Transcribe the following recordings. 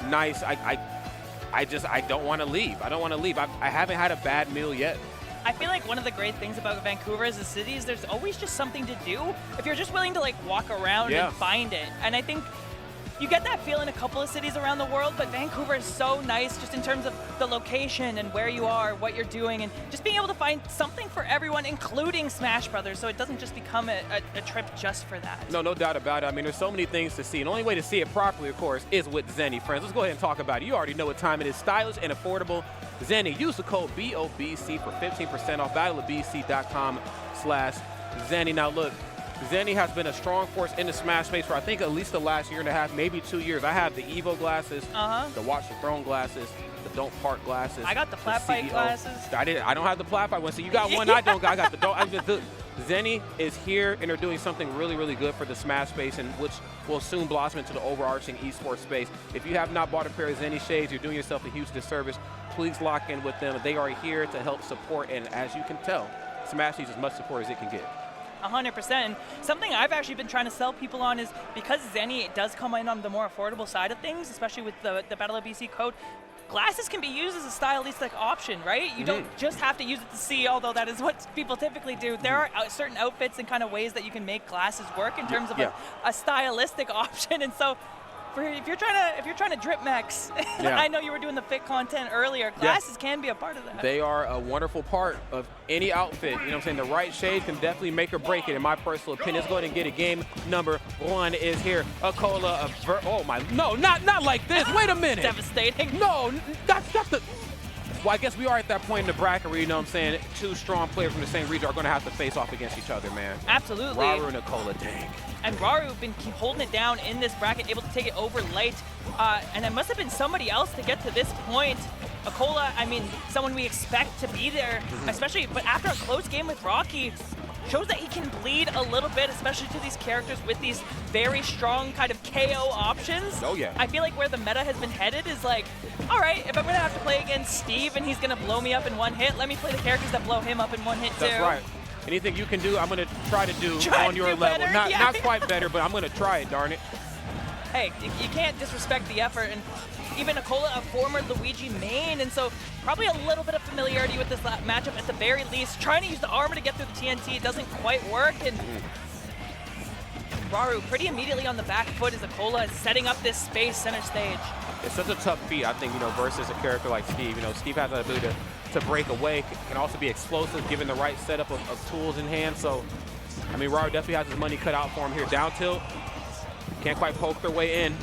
nice. I don't want to leave. I don't want to leave. I haven't had a bad meal yet. I feel like one of the great things about Vancouver as a city is there's always just something to do if you're just willing to like walk around and find it. And I think you get that feel in a couple of cities around the world, but Vancouver is so nice just in terms of the location and where you are, what you're doing, and just being able to find something for everyone, including Smash Brothers, so it doesn't just become a trip just for that. No doubt about it. I mean, there's so many things to see, and the only way to see it properly, of course, is with Zenni. Friends, let's go ahead and talk about it. You already know what time it is. Stylish and affordable Zenni. Use the code BOBC for 15% off. battleofbc.com/Zenni. Now look, Zenni has been a strong force in the Smash space for I think at least the last year and a half, maybe 2 years. I have the Evo glasses, the Watch the Throne glasses, the Don't Park glasses. I got the Flat Fight glasses. I don't have the Flat Fight one. So you got one, I don't got. I got the don't. Zenni is here, and they're doing something really, really good for the Smash space, and which will soon blossom into the overarching esports space. If you have not bought a pair of Zenni shades, you're doing yourself a huge disservice. Please lock in with them. They are here to help support, and as you can tell, Smash needs as much support as it can get. 100%. Something I've actually been trying to sell people on is because Zenni does come in on the more affordable side of things, especially with the Battle of BC code. Glasses can be used as a stylistic option, right? You don't just have to use it to see, although that is what people typically do. There are certain outfits and kind of ways that you can make glasses work in terms of a stylistic option, and so. If you're trying to drip max, I know you were doing the fit content earlier. Glasses can be a part of that. They are a wonderful part of any outfit. You know what I'm saying? The right shade can definitely make or break it. In my personal opinion, let's go ahead and get it. Game number 1 is here. Acola. Oh my! No, not like this. Wait a minute. Devastating. No, that's the. Well, I guess we are at that point in the bracket where, you know what I'm saying, 2 strong players from the same region are going to have to face off against each other, man. Absolutely. Raaru and Acola, dang. And Raaru been holding it down in this bracket, able to take it over late. And it must have been somebody else to get to this point. Acola, I mean, someone we expect to be there, especially, but after a close game with Rocky, shows that he can bleed a little bit, especially to these characters with these very strong kind of KO options. Oh, yeah. I feel like where the meta has been headed is like, all right, if I'm going to have to play against Steve and he's going to blow me up in 1 hit, let me play the characters that blow him up in 1 hit too. That's right. Anything you can do, I'm going to try to do on your level. Not quite better, but I'm going to try it, darn it. Hey, you can't disrespect the effort. And even Acola, a former Luigi main, and so probably a little bit of familiarity with this matchup at the very least. Trying to use the armor to get through the TNT, it doesn't quite work. And Raaru pretty immediately on the back foot as Acola is setting up this space center stage. It's such a tough feat, I think, you know, versus a character like Steve. You know, Steve has the ability to break away, can also be explosive given the right setup of tools in hand. So, I mean, Raaru definitely has his money cut out for him here. Down tilt, can't quite poke their way in.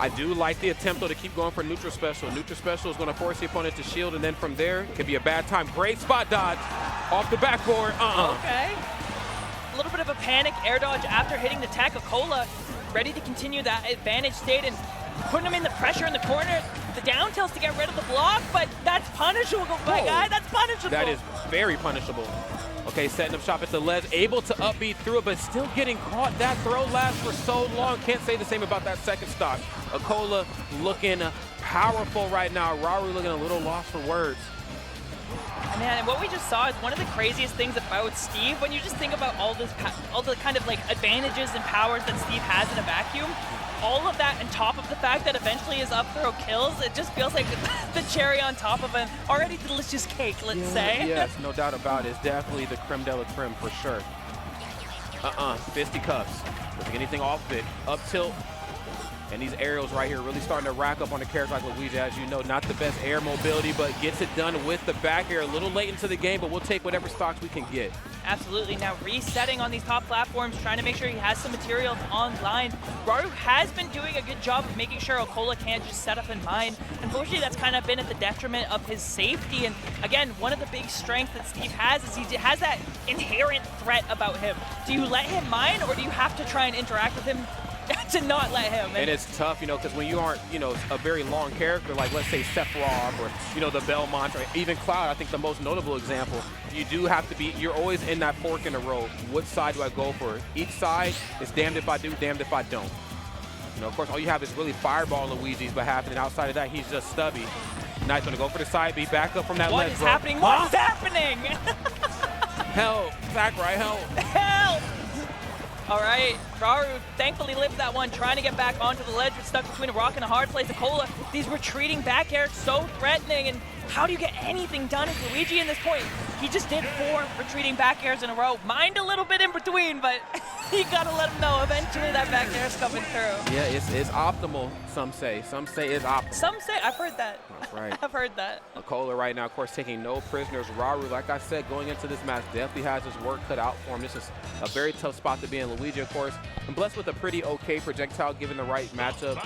I do like the attempt, though, to keep going for neutral special. Neutral special is going to force the opponent to shield, and then from there, it could be a bad time. Great spot dodge off the backboard. Okay. A little bit of a panic air dodge after hitting the tech. Acola ready to continue that advantage state and putting him in the pressure in the corner. The down tilts to get rid of the block, but that's punishable, my guy. That's punishable. That is very punishable. Okay, setting up shop at the ledge, able to upbeat through it, but still getting caught. That throw lasts for so long. Can't say the same about that second stock. Acola looking powerful right now. Raaru looking a little lost for words. Man, and what we just saw is one of the craziest things about Steve. When you just think about all the kind of like advantages and powers that Steve has in a vacuum, all of that on top of the fact that eventually his up throw kills, it just feels like the cherry on top of an already delicious cake, let's say. Yes, no doubt about it. It's definitely the creme de la creme for sure. Fisticuffs. Doesn't get anything off it. Up tilt. And these aerials right here really starting to rack up on a character like Luigi, as you know. Not the best air mobility, but gets it done with the back air. A little late into the game, but we'll take whatever stocks we can get. Absolutely. Now resetting on these top platforms, trying to make sure he has some materials online. Raaru has been doing a good job of making sure Acola can't just set up in mine. Unfortunately, that's kind of been at the detriment of his safety. And again, one of the big strengths that Steve has is he has that inherent threat about him. Do you let him mine, or do you have to try and interact with him to not let him? And it's tough, you know, because when you aren't, you know, a very long character, like let's say Sephiroth or, you know, the Belmont or even Cloud, I think the most notable example, you do have to be, you're always in that fork in the road. What side do I go for? Each side is damned if I do, damned if I don't. You know, of course, all you have is really fireball on Luigi's behalf, and outside of that, he's just stubby. Knight's gonna go for the side B, back up from that ledge, bro. What is happening? What's happening? Help, Sakurai, help. Help! All right, Raaru thankfully lives that one, trying to get back onto the ledge, but stuck between a rock and a hard place. Acola, these retreating back airs, so threatening, and how do you get anything done with Luigi in this point? He just did 4 retreating back airs in a row. Mind a little bit in between, but you gotta let him know eventually that back air's coming through. Yeah, it's optimal, some say. Some say it's optimal. Some say, I've heard that. That's right. I've heard that. Acola right now, of course, taking no prisoners. Raaru, like I said, going into this match, definitely has his work cut out for him. This is a very tough spot to be in. Luigi, of course, and blessed with a pretty okay projectile given the right matchup.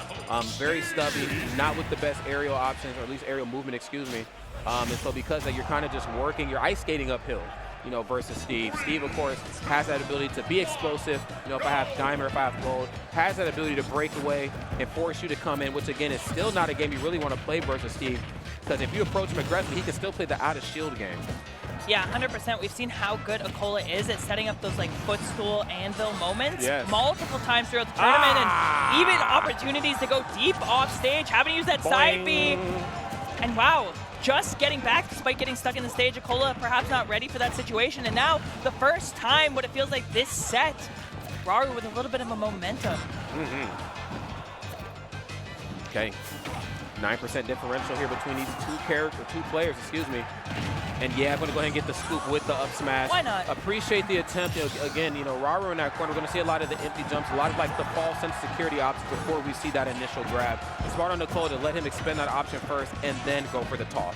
Very stubby, not with the best aerial options, or at least aerial movement, excuse me. And so because that, you're kind of just working, you're ice skating uphill, you know, versus Steve. Steve, of course, has that ability to be explosive. You know, if I have diamond or if I have gold, has that ability to break away and force you to come in, which again is still not a game you really want to play versus Steve, because if you approach him aggressively, he can still play the out of shield game. Yeah, 100%. We've seen how good Acola is at setting up those like footstool anvil moments multiple times throughout the tournament, and even opportunities to go deep off stage, having to use that side B. And wow, just getting back despite getting stuck in the stage. Acola perhaps not ready for that situation, and now the first time what it feels like this set, Raaru with a little bit of a momentum. Okay, 9% differential here between these two players, excuse me. And yeah, I'm going to go ahead and get the scoop with the up smash. Why not? Appreciate the attempt. You know, again, you know, Raaru in that corner, we're going to see a lot of the empty jumps, a lot of like the false sense of security options before we see that initial grab. Smart on Acola to let him expend that option first and then go for the toss.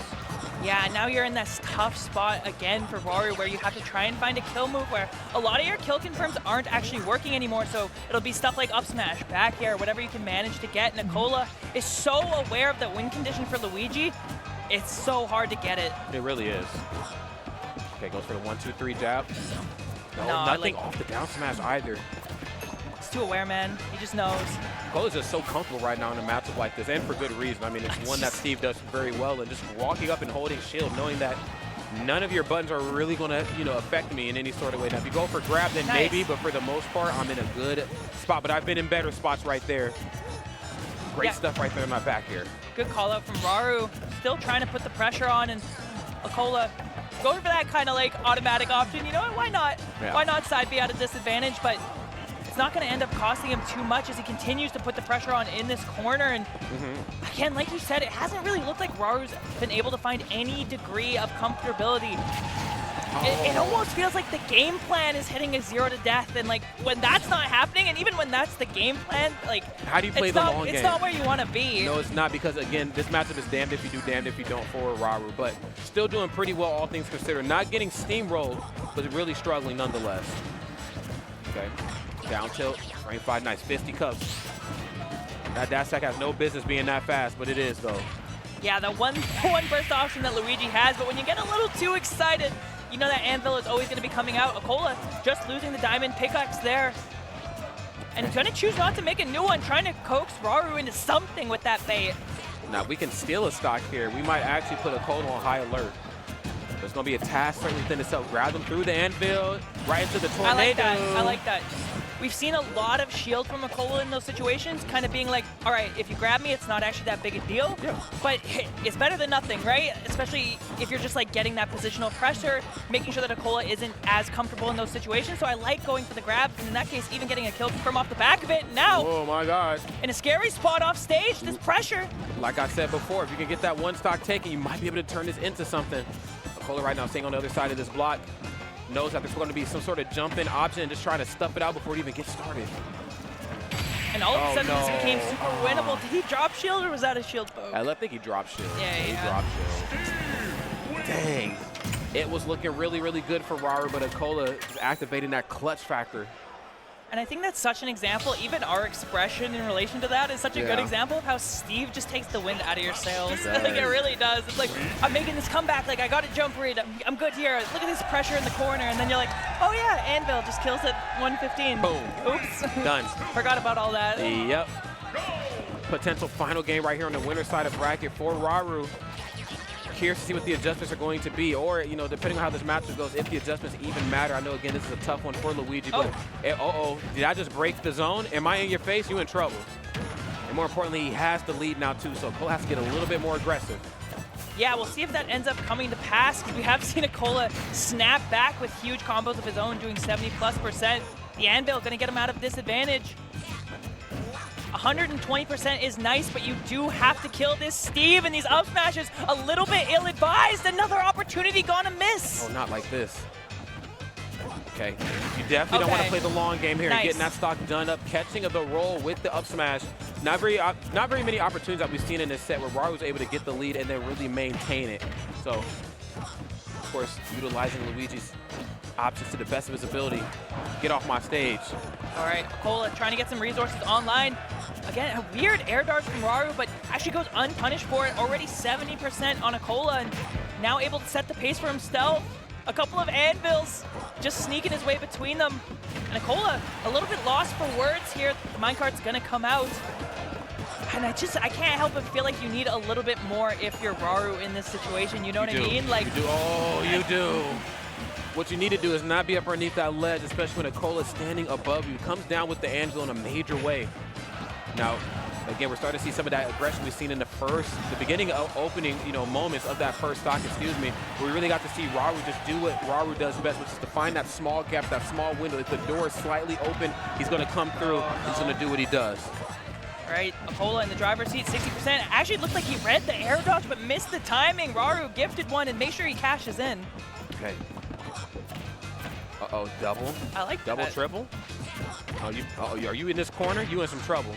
Yeah, now you're in this tough spot again for Raaru where you have to try and find a kill move where a lot of your kill confirms aren't actually working anymore, so it'll be stuff like up smash, back air, whatever you can manage to get. And Acola is so aware of the win condition for Luigi, it's so hard to get it. It really is. Okay, goes for the 1-2-3 jab. No, nothing off the down smash either. He's too aware, man. He just knows. Acola's just so comfortable right now in a matchup like this, and for good reason. I mean, it's one that Steve does very well, and just walking up and holding shield, knowing that none of your buttons are really going to, you know, affect me in any sort of way. Now, if you go for grab, then maybe, but for the most part, I'm in a good spot. But I've been in better spots right there. Great stuff right there in my back here. Good call out from Raaru. Still trying to put the pressure on, and Acola going for that kind of like automatic option. You know what? Why not? Yeah. Why not side B at a disadvantage? But it's not going to end up costing him too much as he continues to put the pressure on in this corner. And again, like you said, it hasn't really looked like Raaru's been able to find any degree of comfortability. It almost feels like the game plan is hitting a 0 to death, and like when that's not happening, and even when that's the game plan, like how do you play the long game? It's not where you want to be. No, it's not, because again, this matchup is damned if you do, damned if you don't for Raaru, but still doing pretty well, all things considered. Not getting steamrolled, but really struggling nonetheless. Okay, down tilt, frame 5, nice, 50 cups. That dash attack has no business being that fast, but it is though. Yeah, the one burst option that Luigi has, but when you get a little too excited, you know that anvil is always going to be coming out. Acola just losing the diamond pickaxe there. And going to choose not to make a new one, trying to coax Raaru into something with that bait. Now, we can steal a stock here. We might actually put Acola on high alert. There's going to be a task certainly within itself. Grab them through the anvil, right into the tornado. I like that. I like that. We've seen a lot of shield from Acola in those situations, kind of being like, all right, if you grab me, it's not actually that big a deal. Yeah. But it's better than nothing, right? Especially if you're just like getting that positional pressure, making sure that Acola isn't as comfortable in those situations. So I like going for the grab, and in that case, even getting a kill from off the back of it. Now, oh my God, in a scary spot off stage, this pressure. Like I said before, if you can get that one stock taken, you might be able to turn this into something. Acola right now staying on the other side of this block. Knows that there's going to be some sort of jump-in option and just trying to stuff it out before it even gets started. And all of a sudden, this became super winnable. Did he drop shield, or was that a shield poke? I think he dropped shield. Yeah, he dropped shield. Dang. It was looking really, really good for Raaru, but Acola is activating that clutch factor. And I think that's such an example. Even our expression in relation to that is such a good example of how Steve just takes the wind out of your sails. Like, it really does. It's like, I'm making this comeback. Like, I got a jump read. I'm good here. Look at this pressure in the corner. And then you're like, oh, yeah, Anvil just kills at 115. Boom. Oops. Done. Forgot about all that. Yep. Potential final game right here on the winner's side of bracket for Raaru. Curious to see what the adjustments are going to be, or, you know, depending on how this matchup goes, if the adjustments even matter. I know, again, this is a tough one for Luigi, but did I just break the zone? Am I in your face? You in trouble. And more importantly, he has the lead now, too, so Acola has to get a little bit more aggressive. Yeah, we'll see if that ends up coming to pass, because we have seen Acola snap back with huge combos of his own, doing 70+%. The anvil gonna get him out of disadvantage. 120% is nice, but you do have to kill this Steve, and these up smashes a little bit ill-advised. Another opportunity gonna miss. Oh, not like this. Okay, you definitely don't want to play the long game here and getting that stock done up, catching the roll with the up smash. Not very many opportunities that we've seen in this set where Raaru was able to get the lead and then really maintain it. So, of course, utilizing Luigi's options to the best of his ability. Get off my stage. All right, Acola trying to get some resources online. Again, a weird air dart from Raaru, but actually goes unpunished for it. Already 70% on Acola, and now able to set the pace for himself. A couple of anvils just sneaking his way between them. And Acola a little bit lost for words here. The minecart's gonna come out. And I can't help but feel like you need a little bit more if you're Raaru in this situation. You know what I mean? Like, you do. Oh, you do. What you need to do is not be up underneath that ledge, especially when Acola's standing above you. Comes down with the anvil in a major way. Now, again, we're starting to see some of that aggression we've seen in the beginning of opening, moments of that first stock, where we really got to see Raaru just do what Raaru does best, which is to find that small gap, that small window. If the door is slightly open, he's going to come through. He's going to do what he does. All right, Acola in the driver's seat, 60%. Actually, looked like he read the air dodge, but missed the timing. Raaru gifted one, and make sure he cashes in. Okay. Uh-oh, double. I like that. Double, triple. Oh, are you in this corner? You in some trouble.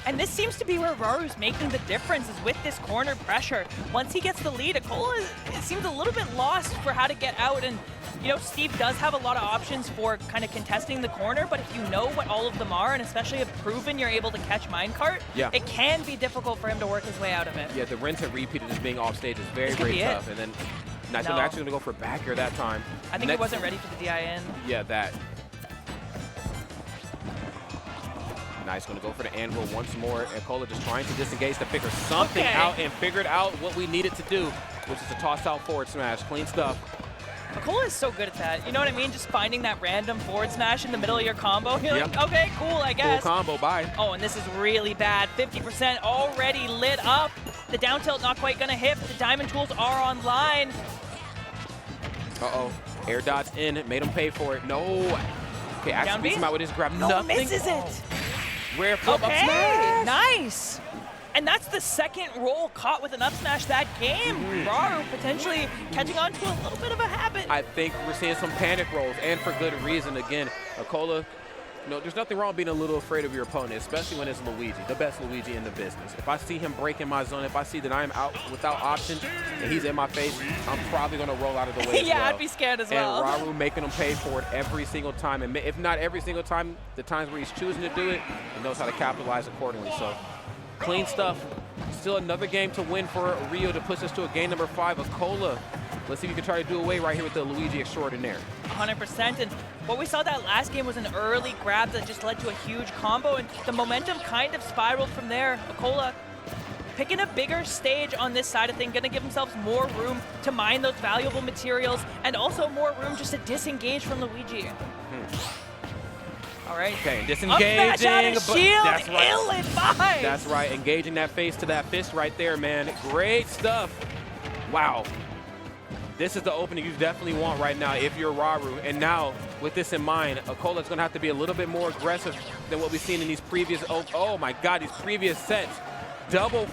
And this seems to be where Raaru's making the difference, is with this corner pressure. Once he gets the lead, Acola seems a little bit lost for how to get out. And, Steve does have a lot of options for kind of contesting the corner, but if you know what all of them are, and especially have proven you're able to catch minecart, it can be difficult for him to work his way out of it. Yeah, the rinse and repeat of just being off stage is very, very tough. And then he's actually going to go for back air that time. I think he wasn't ready for the DIN. Yeah, that. Nice, going to go for the anvil once more. Acola just trying to disengage to figure something out, and figured out what we needed to do, which is to toss out forward smash. Clean stuff. Acola is so good at that. You know what I mean? Just finding that random forward smash in the middle of your combo. You're like, okay, cool, I guess. Cool combo, bye. Oh, and this is really bad. 50% already lit up. The down tilt not quite going to hit, but the diamond tools are online. Uh-oh. Air dots in, made him pay for it. No. Okay, actually beats him out with his grab. No, nothing. Misses it. Rare flip up smash. Nice. And that's the second roll caught with an up smash that game. Raaru potentially catching on to a little bit of a habit. I think we're seeing some panic rolls, and for good reason. Again, Acola, there's nothing wrong being a little afraid of your opponent, especially when it's Luigi, the best Luigi in the business. If I see him breaking my zone, if I see that I'm out without options and he's in my face, I'm probably going to roll out of the way as well. I'd be scared as well. And Raaru making him pay for it every single time. And if not every single time, the times where he's choosing to do it, he knows how to capitalize accordingly. So, clean stuff. Still another game to win for Rio to push us to a game number 5. Acola, let's see if we can try to do away right here with the Luigi extraordinaire. 100%. And what we saw that last game was an early grab that just led to a huge combo, and the momentum kind of spiraled from there. Acola picking a bigger stage on this side of things, gonna give themselves more room to mine those valuable materials, and also more room just to disengage from Luigi. All right. Okay, disengaging, but that's right. Ill-advised. That's right, engaging that face to that fist right there, man. Great stuff. Wow. This is the opening you definitely want right now if you're Raaru. And now, with this in mind, Acola's going to have to be a little bit more aggressive than what we've seen in these previous, oh my God, these previous sets. Double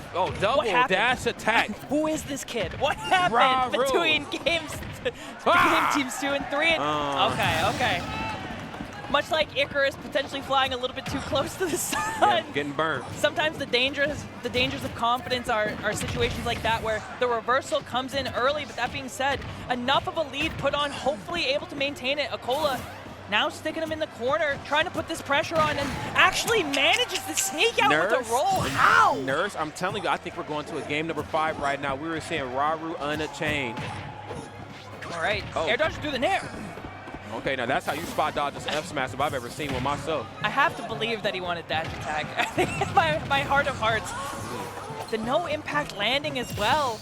dash attack. Who is this kid? What happened between game teams 2 and 3? Okay. Much like Icarus potentially flying a little bit too close to the sun. Yeah, getting burned. Sometimes the dangers of confidence are situations like that where the reversal comes in early, but that being said, enough of a lead put on, hopefully able to maintain it. Acola now sticking him in the corner, trying to put this pressure on, and actually manages to sneak out with a roll. How? Nurse, I'm telling you, I think we're going to a game number 5 right now. We were seeing Raaru unchained. All right, air dodge through the nair. Okay, now that's how you spot dodge an F smash if I've ever seen one myself. I have to believe that he wanted dash attack. I think in my heart of hearts. The no impact landing as well.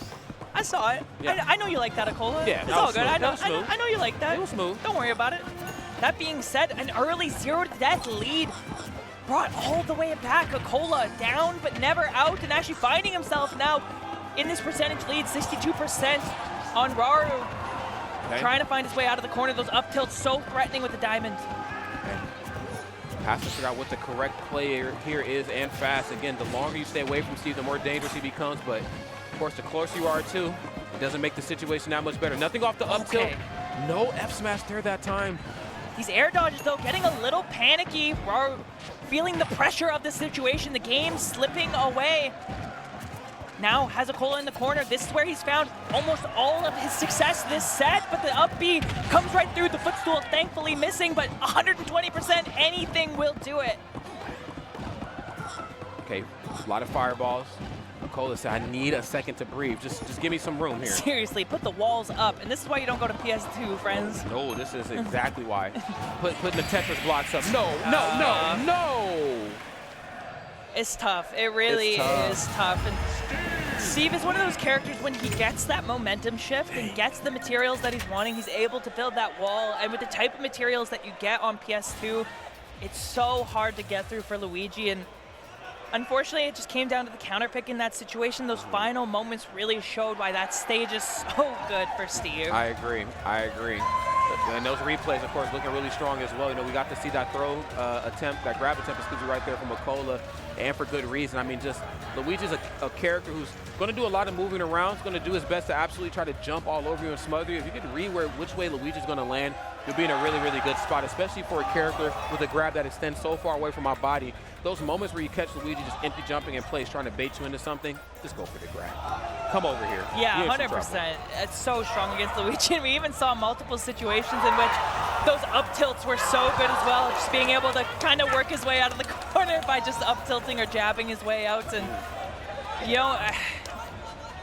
I saw it. Yeah. I know you like that, Acola. Yeah, it's all good. I know you like that. It was smooth. Don't worry about it. That being said, an early 0-to-death lead brought all the way back. Acola down but never out, and actually finding himself now in this percentage lead, 62% on Raaru. Okay. Trying to find his way out of the corner. Those up tilts so threatening with the diamond. Okay. has to figure out what the correct play here is, and fast. Again, the longer you stay away from Steve, the more dangerous he becomes. But of course, the closer you are too, it doesn't make the situation that much better. Nothing off the up tilt. No F smash there that time. These air dodges, though, getting a little panicky. Raaru feeling the pressure of the situation, the game slipping away. Now has Acola in the corner. This is where he's found almost all of his success this set, but the up B comes right through, the footstool thankfully missing, but 120%, anything will do it. Okay, a lot of fireballs. Acola said, I need a second to breathe. Just give me some room here. Seriously, put the walls up. And this is why you don't go to PS2, friends. No, this is exactly why. Putting the Tetris blocks up. No. It's tough. It really is tough. And Steve is one of those characters, when he gets that momentum shift and gets the materials that he's wanting, he's able to build that wall. And with the type of materials that you get on PS2, it's so hard to get through for Luigi. And unfortunately, it just came down to the counter pick in that situation. Those final moments really showed why that stage is so good for Steve. I agree. And those replays, of course, looking really strong as well. You know, we got to see that throw attempt, that grab attempt, right there from Acola, and for good reason. I mean, just Luigi's a character who's going to do a lot of moving around. He's going to do his best to absolutely try to jump all over you and smother you. If you can read which way Luigi's going to land, you'll be in a really, really good spot, especially for a character with a grab that extends so far away from my body. Those moments where you catch Luigi just empty jumping in place, trying to bait you into something, just go for the grab. Come over here. Yeah, 100%. It's so strong against Luigi. And we even saw multiple situations in which those up tilts were so good as well. Just being able to kind of work his way out of the corner by just up tilting or jabbing his way out. And, you know,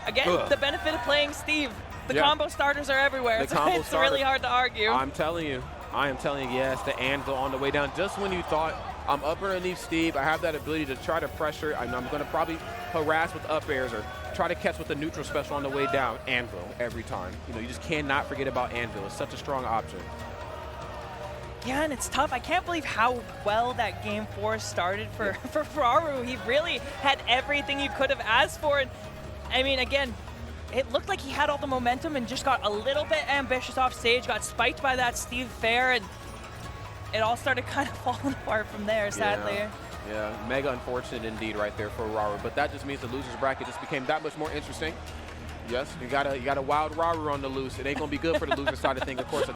again, the benefit of playing Steve. The combo starters are everywhere. It's really hard to argue. I am telling you, yes, the anvil on the way down. Just when you thought, I'm up underneath Steve, I have that ability to try to pressure. I'm going to probably harass with up airs or try to catch with the neutral special on the way down. Anvil every time. You know, you just cannot forget about anvil. It's such a strong option. Yeah, and it's tough. I can't believe how well that game 4 started for Raaru. He really had everything you could have asked for. And I mean, again, it looked like he had all the momentum and just got a little bit ambitious off stage, got spiked by that Steve Fair, and it all started kind of falling apart from there, sadly. Yeah, mega unfortunate indeed right there for Raaru, but that just means the loser's bracket just became that much more interesting. Yes, you got a wild Raaru on the loose. It ain't gonna be good for the loser side of things, of course.